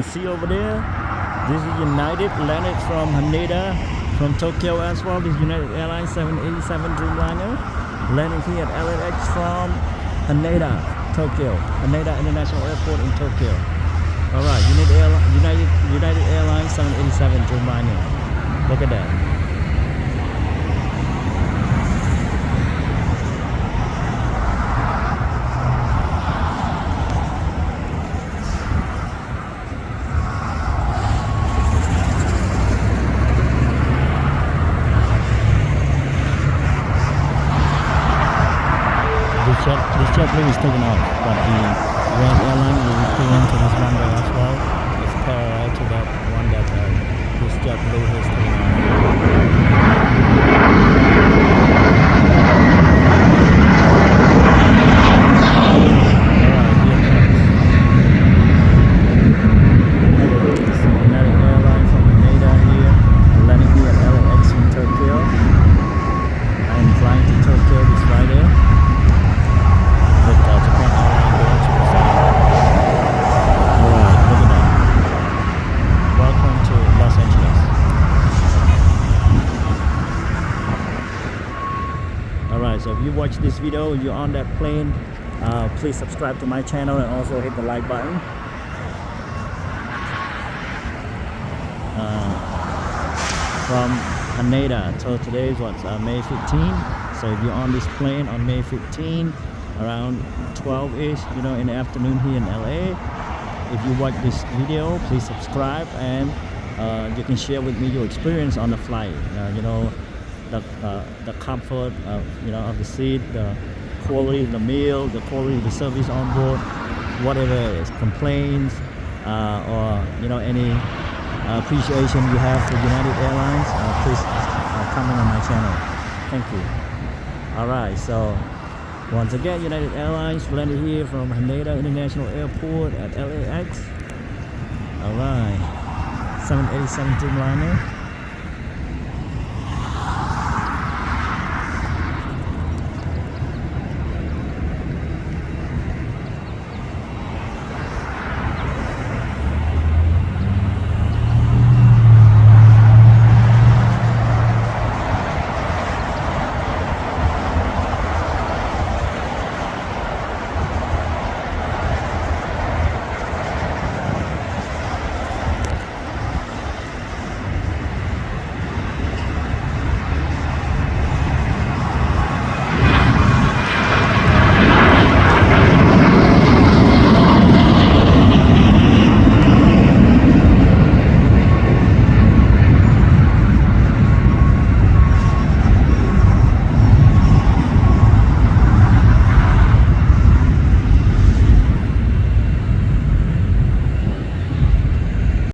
See over there, this is United, landed from Haneda, from Tokyo as well. This is United Airlines 787 Dreamliner, landing here at LAX from Haneda, Tokyo, Haneda International Airport in Tokyo. All right, United Airlines 787 Dreamliner. Look at that. This JetBlue is taken off, but the red airline will return to this runway as well. It's parallel to that one that this JetBlue has taken United Airlines from Haneda here, landing here at LAX in Tokyo. I'm flying to Tokyo this Friday. So if you watch this video, you're on that plane, please subscribe to my channel and also hit the like button. From Haneda, so today is May 15. So if you're on this plane on May 15 around 12ish, in the afternoon here in LA, if you watch this video, please subscribe and you can share with me your experience on the flight. The comfort of the seat, the quality of the meal, the quality of the service on board, whatever it is, complaints or any appreciation you have for United Airlines, please comment on my channel. Thank you. Alright, so once again, United Airlines landed here from Haneda International Airport at LAX. Alright, 787 Dreamliner.